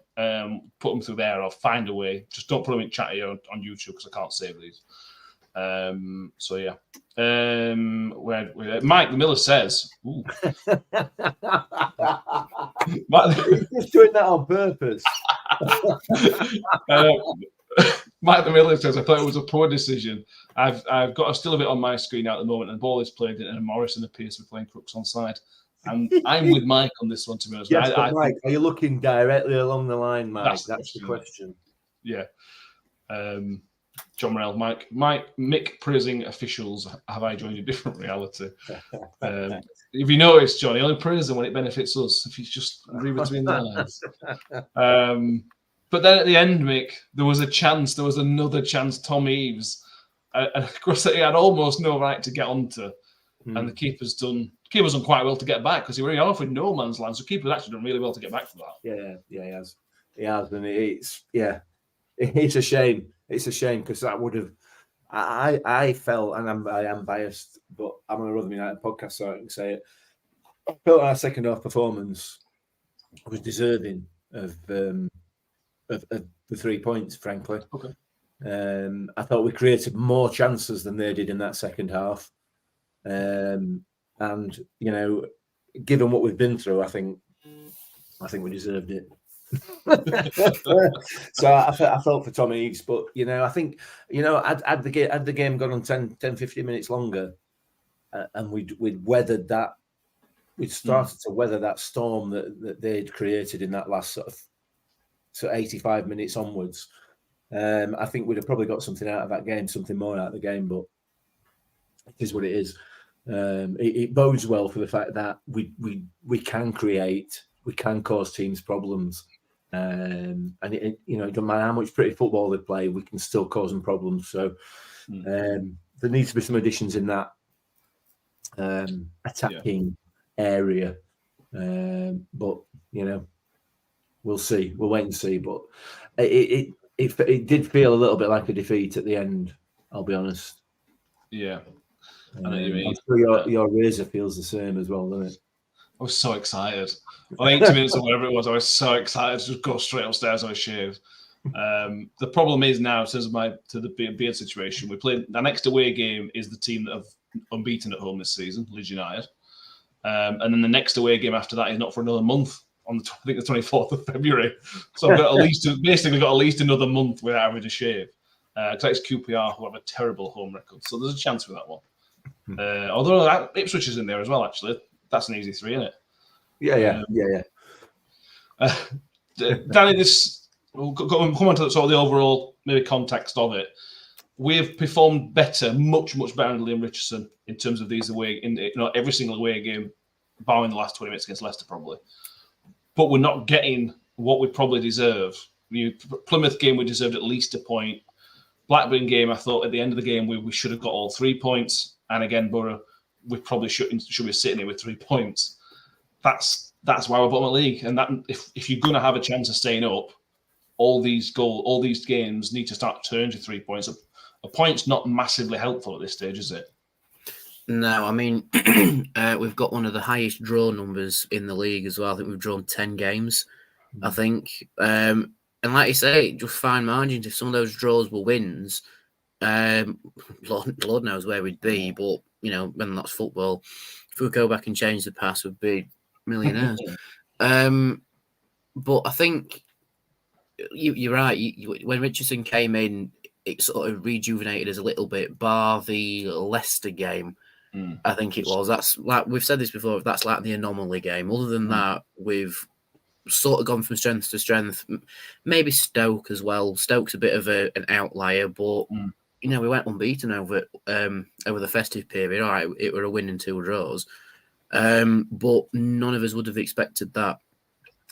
put them through there or find a way. Just don't put them in chat here on YouTube because I can't save these. So yeah. Mike the Miller says, ooh. He's doing that on purpose. Mike the Miller says, I thought it was a poor decision. I've got still of it on my screen now at the moment, and the ball is played in, and Morrison appears to be playing Crooks onside. And I'm with Mike on this one, to be honest. Yes, Mike, are you looking directly along the line, Mike? That's the question. Yeah. John Morell, Mick praising officials. Have I joined a different reality? If you notice, John, he only praises them when it benefits us. If he's just read between the lines. But then at the end, Mick, there was another chance. Tom Eaves, and of course, he had almost no right to get onto, and the keeper's done quite well to get back because he was off in no man's land. So keeper's actually done really well to get back from that. Yeah, he has, and it's a shame. It's a shame because that would have. I felt, and I am biased, but I'm on a Rotherham United podcast, so I can say it. I felt our second half performance was deserving of the 3 points. Frankly, okay. I thought we created more chances than they did in that second half. and given what we've been through, I think we deserved it. So I felt for Tom Eaves, but I think had the game gone on 10-15 minutes longer, and we'd weathered that, we'd started to weather that storm that they'd created in that last sort of 85 minutes onwards. I think we'd have probably got something out of that game, something more out of the game, but it is what it is. It bodes well for the fact that we can create, we can cause teams problems. And it doesn't matter how much pretty football they play, we can still cause them problems. So there needs to be some additions in that attacking area. But we'll see. We'll wait and see. But it did feel a little bit like a defeat at the end. I'll be honest. Yeah, I know what you mean. I'm sure your razor feels the same as well, doesn't it? I was so excited. On 80 minutes or whatever it was, I was so excited to just go straight upstairs on a shave. The problem is now, in terms of the beard situation, we played our next away game is the team that have unbeaten at home this season, Leeds United. And then the next away game after that is not for another month on the 24th of February. So I've got at least another month without having to shave. Because it's QPR who have a terrible home record. So there's a chance for that one. Although Ipswich is in there as well, actually. That's an easy 3, isn't it? Yeah. Danny, we'll come on to sort of the overall maybe context of it. We've performed better, much better than Liam Richardson in terms of these away, every single away game, barring the last 20 minutes against Leicester, probably. But we're not getting what we probably deserve. Plymouth game, we deserved at least a point. Blackburn game, I thought at the end of the game we should have got all 3 points. And again, Borough, we probably should be sitting here with 3 points. That's why we're bottom of the league. And that if you're going to have a chance of staying up, all these games need to start to turn to 3 points. A point's not massively helpful at this stage, is it? No, I mean, we've got one of the highest draw numbers in the league as well. I think we've drawn 10 games, I think. And like you say, just fine margins. If some of those draws were wins, Lord knows where we'd be. But, when that's football, if we go back and change the past, we'd be millionaires. But I think you're right. When Richardson came in, it sort of rejuvenated us a little bit, bar the Leicester game. I think it was. That's like we've said this before. That's like the anomaly game. Other than that, we've sort of gone from strength to strength. Maybe Stoke as well. Stoke's a bit of an outlier, but we went unbeaten over the festive period. All right, it were a win and 2 draws, but none of us would have expected that.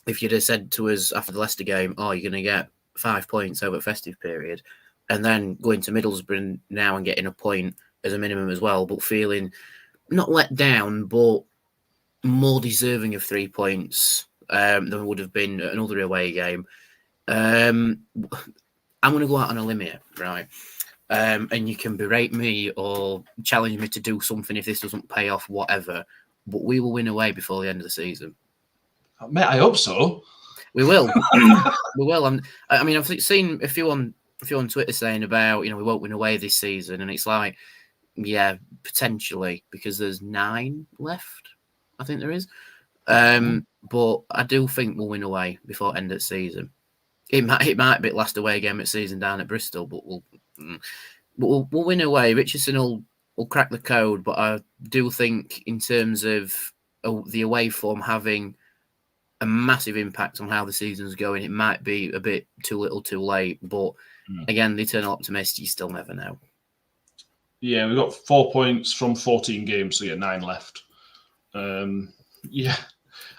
If you'd have said to us after the Leicester game, "Oh, you're going to get 5 points over the festive period," and then going to Middlesbrough now and getting a point as a minimum as well, but feeling not let down, but more deserving of 3 points than would have been another away game. I'm going to go out on a limb here, right? And you can berate me or challenge me to do something if this doesn't pay off, whatever. But we will win away before the end of the season. Mate, I hope so. We will. We will. I mean, I've seen a few on Twitter saying about, we won't win away this season. And it's like, yeah, potentially, because there's 9 left. I think there is. But I do think we'll win away before end of the season. It might be last away game at season down at Bristol, but we'll win away. Richardson will crack the code, but I do think in terms of the away form having a massive impact on how the season's going, it might be a bit too little too late. But again, the eternal optimist, you still never know. Yeah, we've got 4 points from 14 games, so 9 left.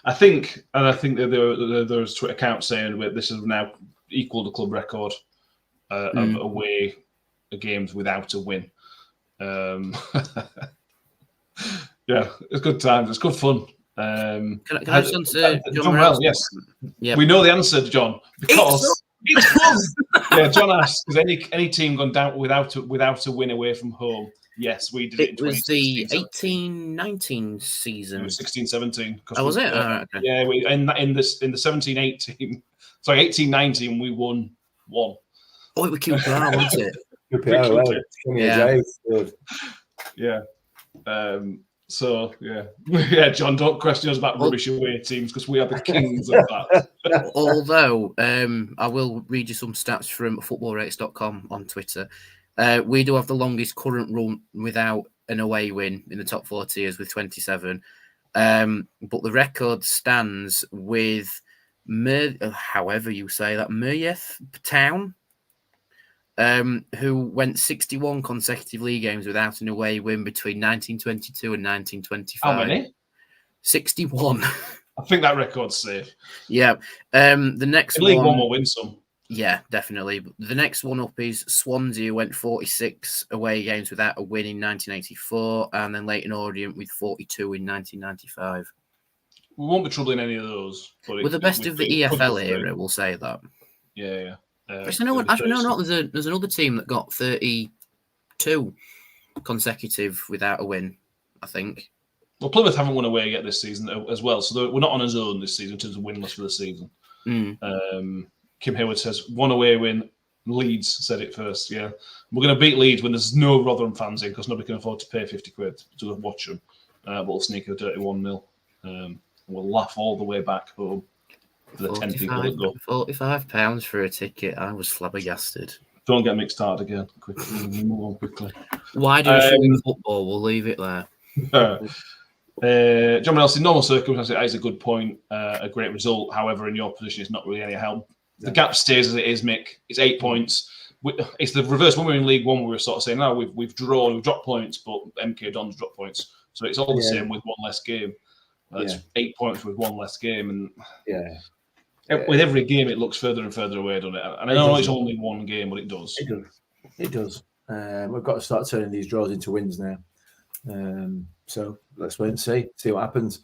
I think that there's Twitter accounts saying that this has now equaled the club record of away games without a win. Yeah, it's good times. It's good fun. Can I just answer John? Well, yes. Yep. We know the answer, John, because it's fun. Yeah, John asked, has any team gone down without a win away from home? Yes, we did it in 2016. It was the 18-19 season. It was 16-17. Oh, was it? Okay. Yeah, in the 17-18, sorry, 18-19, we won 1. Oh, it was QPR, wasn't it? QPR, yeah. Good. Yeah. So yeah, John, don't question us about rubbish away teams because we are the kings of that. Although I will read you some stats from footballrates.com on Twitter. We do have the longest current run without an away win in the top 4 tiers with 27. But the record stands with however you say that, Muryeff Town, who went 61 consecutive league games without an away win between 1922 and 1925. How many? 61. I think that record's safe. Yeah. The next In League one will win some. Yeah, definitely. The next one up is Swansea, who went 46 away games without a win in 1984, and then Leyton Orient with 42 in 1995. We won't be troubling any of those. We're the best of the EFL era, we'll say that. Yeah. There's another team that got 32 consecutive without a win, I think. Well, Plymouth haven't won away yet this season as well, so we're not on a zone this season in terms of winless for the season. Kim Hayward says, 1 away win. Leeds said it first, yeah. We're going to beat Leeds when there's no Rotherham fans in because nobody can afford to pay 50 quid to watch them. But we'll sneak a dirty 1-0. We'll laugh all the way back home for the 10 people that go. £45 for a ticket. I was flabbergasted. Don't get mixed hard again. Quickly. Move on quickly. Why do you shoot football? We'll leave it there. John Manelsi, in normal circumstances, that is a good point, a great result. However, in your position, it's not really any help. The gap stays as it is, Mick. It's 8 points. It's the reverse. When we were in League One, we were sort of saying, "No, we've drawn, we've dropped points, but MK Dons dropped points." So it's all the same with one less game. It's 8 points with one less game, and with every game, it looks further and further away, doesn't it? And I know it's only one game, but it does. It does. We've got to start turning these draws into wins now. So let's wait and see what happens.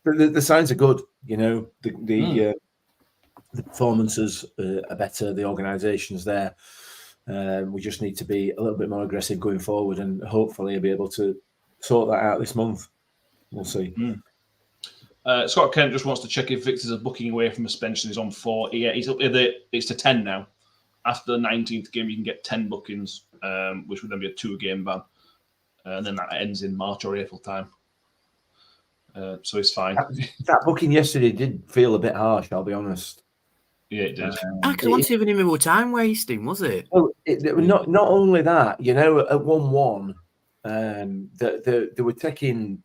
But the signs are good. You know, the performances are better. The organisation's there. We just need to be a little bit more aggressive going forward, and hopefully be able to sort that out this month. We'll see. Scott Kent just wants to check if Victor's booking away from suspension is on 4. Yeah, he's up there. It's to 10 now. After the 19th game, you can get 10 bookings, which would then be a 2-game ban. And then that ends in March or April time. So it's fine. That booking yesterday did feel a bit harsh, I'll be honest. Yeah, it did. Because it wasn't even him who were time wasting, was it? Well, not only that, you know, at 1-1, they were taking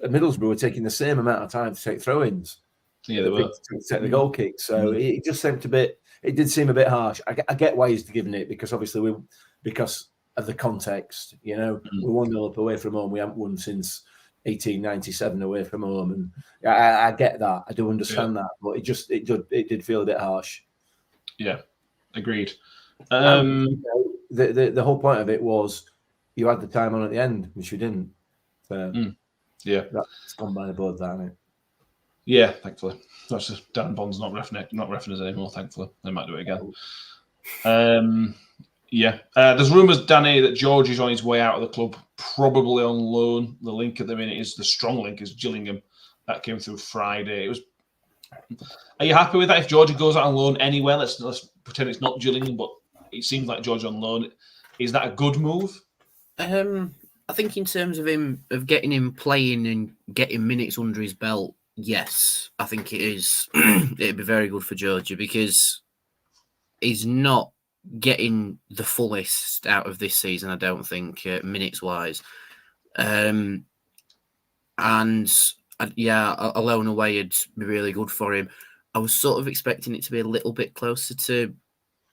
Middlesbrough were taking the same amount of time to take throw-ins. Yeah, they were to take the goal kick. So it just seemed it did seem a bit harsh. I get why he's giving it because obviously because of the context. You know, we're 1-0 up away from home. We haven't won since 1897 away from home, and I get that. I do understand that, but it did feel a bit harsh. Yeah, agreed. The whole point of it was you had the time on at the end, which you didn't. So that's gone by the board, that, isn't it? Yeah, thankfully. That's just Dan Bond's not reffing us anymore. Thankfully, they might do it again. There's rumours, Danny, that George is on his way out of the club, probably on loan. The link at the minute is the strong link is Gillingham. That came through Friday. Are you happy with that? If George goes out on loan anywhere, let's pretend it's not Gillingham, but it seems like George on loan. Is that a good move? I think in terms of getting him playing and getting minutes under his belt, yes, I think it is. It'd be very good for Georgia because he's not getting the fullest out of this season, I don't think, minutes wise. A loan away would be really good for him. I was sort of expecting it to be a little bit closer to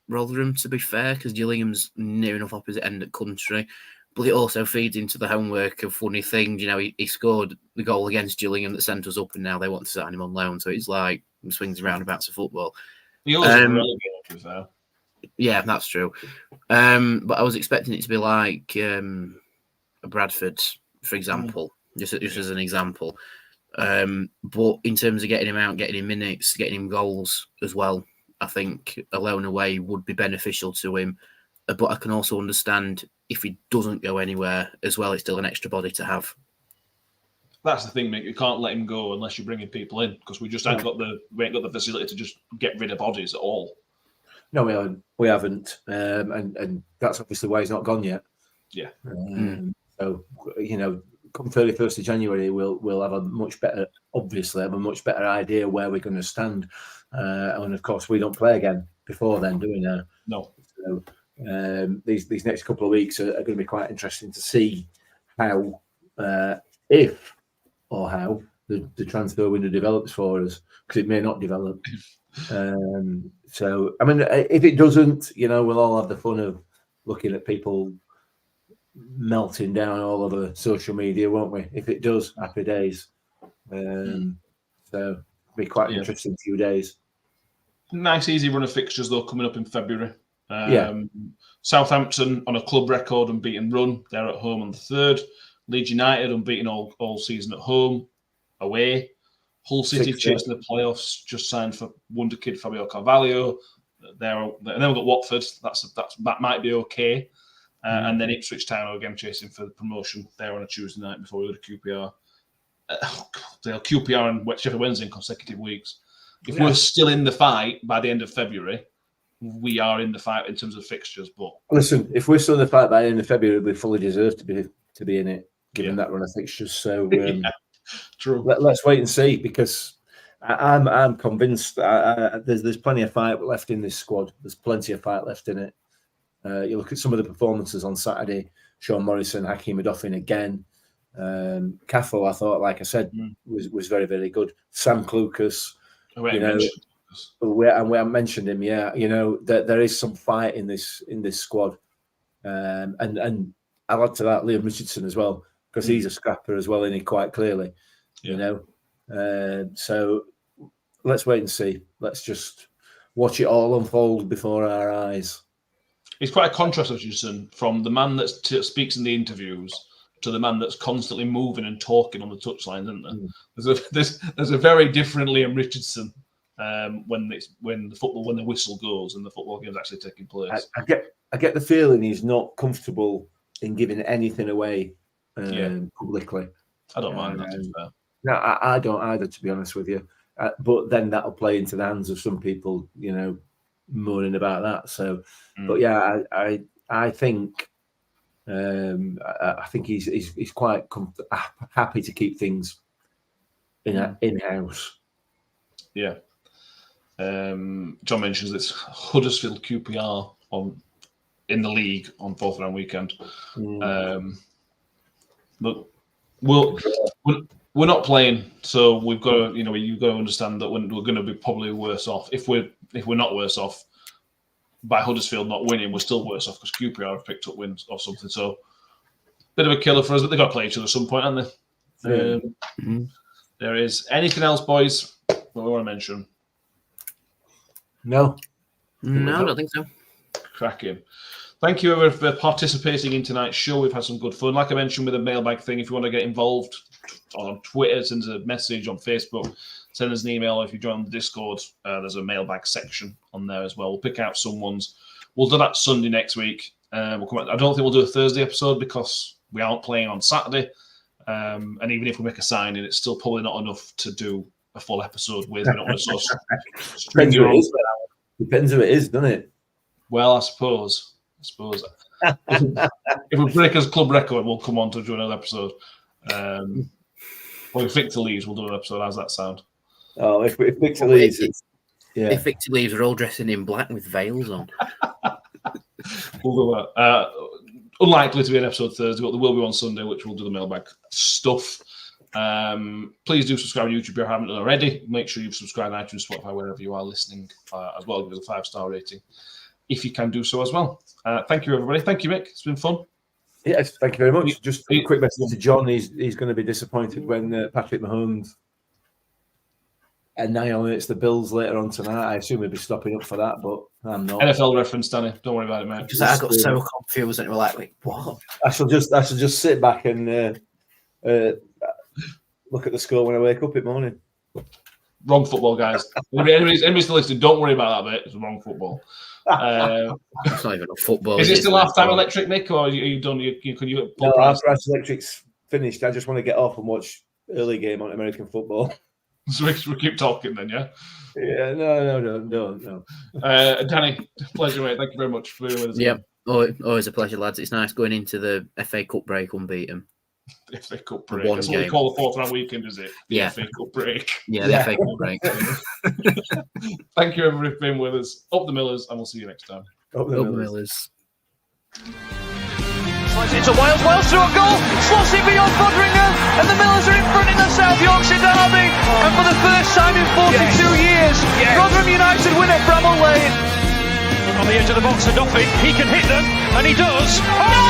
Rotherham, to be fair, because Gillingham's near enough opposite end of country. But it also feeds into the homework of funny things. You know, he scored the goal against Gillingham that sent us up, and now they want to sign him on loan. So it's like swings and roundabouts of football. He also relegated, to be fair. Yeah, that's true. But I was expecting it to be like a Bradford, for example, just as an example. But in terms of getting him out, getting him minutes, getting him goals as well, I think a loan away would be beneficial to him. But I can also understand if he doesn't go anywhere as well, it's still an extra body to have. That's the thing, mate. You can't let him go unless you're bringing people in because we just ain't got the facility to just get rid of bodies at all. No, we haven't, and that's obviously why he's not gone yet. Yeah. So you know, come 31st of January, we'll have a much better idea where we're going to stand. And of course, we don't play again before then, do we now? No. So these next couple of weeks are going to be quite interesting to see how, if or how the transfer window develops for us, because it may not develop. So, I mean, if it doesn't, we'll all have the fun of looking at people melting down all over social media, won't we? If it does, happy days. So it'll be quite an interesting few days. Nice, easy run of fixtures, though, coming up in February. Southampton on a club record unbeaten run. They're at home on the 3rd. Leeds United unbeaten all season at home, away. Hull City chasing the playoffs, just signed for wonder kid Fabio Carvalho. And then we've got Watford. That might be okay. And then Ipswich Town are again chasing for the promotion. They're on a Tuesday night before we go to QPR. They'll QPR and Sheffield Wednesday in consecutive weeks. If we're still in the fight by the end of February, we are in the fight in terms of fixtures. But listen, if we're still in the fight by the end of February, we fully deserve to be in it, given that run of fixtures. So true. Let's wait and see, because I'm convinced there's plenty of fight left in this squad. There's plenty of fight left in it. You look at some of the performances on Saturday. Sean Morrison, Hakeem Adofin again. Caffo, I thought, like I said, was very, very good. Sam Clucas. We haven't mentioned him. There is some fight in this squad, and I'll add to that Liam Richardson as well, because he's a scrapper as well, isn't he? Quite clearly, So let's wait and see. Let's just watch it all unfold before our eyes. It's quite a contrast, Richardson, from the man that speaks in the interviews to the man that's constantly moving and talking on the touchline, isn't there? There's a very different Liam Richardson when the whistle goes and the football game is actually taking place. I get the feeling he's not comfortable in giving anything away publicly. I don't mind that. To be fair. No, I don't either, to be honest with you. But then that'll play into the hands of some people, moaning about that. So, but yeah, I think. I think he's quite happy to keep things in-house. Yeah. John mentions it's Huddersfield QPR in the league on 4th round weekend. But we're not playing, so we've got to, you've got to understand that we're going to be probably worse off. If we're not worse off by Huddersfield not winning, we're still worse off because QPR have picked up wins or something. So, bit of a killer for us, but they've got to play each other at some point, haven't they? There is anything else, boys, that we want to mention? No, I don't think so. Cracking. Thank you, everyone, for participating in tonight's show. We've had some good fun. Like I mentioned with the mailbag thing, if you want to get involved on Twitter, send us a message. On Facebook, send us an email. If you join the Discord, there's a mailbag section on there as well. We'll pick out some ones. We'll do that Sunday next week. We'll come out. I don't think we'll do a Thursday episode because we aren't playing on Saturday. And even if we make a signing, it's still probably not enough to do a full episode with. We don't want to sort of string you on. Depends who it is, doesn't it? Well, I suppose. If we break his club record, we'll come on to do another episode. Or if Victor leaves, we'll do an episode. How's that sound? Oh, if Victor leaves, if Victor leaves, we're all dressing in black with veils on. We'll do that. Unlikely to be an episode Thursday, but there will be one Sunday, which we'll do the mailbag stuff. Please do subscribe to YouTube if you haven't done already. Make sure you've subscribed to iTunes, Spotify, wherever you are listening, as well. Give us a 5-star rating if you can do so as well. Thank you, everybody. Thank you, Mick. It's been fun. Yes, thank you very much. Just a quick message to John. He's going to be disappointed when Patrick Mahomes annihilates the Bills later on tonight. I assume he'll be stopping up for that, but I'm not. NFL reference, Danny. Don't worry about it, mate. Because I got so confused and we're like, what? I shall just sit back and look at the score when I wake up in the morning. Wrong football, guys. Anybody's still listening, don't worry about that bit. It's wrong football. It's not even a football. Is it still half-time electric, Nick, or are you done? Can you no, half-time electric's finished. I just want to get off and watch early game on American football. So we keep talking then, yeah? Yeah, no. Danny, pleasure, mate. Thank you very much for being with us. Yeah, always a pleasure, lads. It's nice going into the FA Cup break unbeaten. The FA Cup break. One That's what we game. call the fourth round weekend, is it? The Yeah. FA Cup break. Yeah, the FA Cup break. Thank you, everybody, for being with us. Up the Millers, and we'll see you next time. Up the Up the Millers. Millers. Slides into Wales, Wales through a goal, slots it beyond Foderingham, and the Millers are in front in the South Yorkshire derby. And for the first time in 42 years, Rotherham United win at Bramall Lane. On the edge of the box for Duffy, he can hit them, and he does. Oh!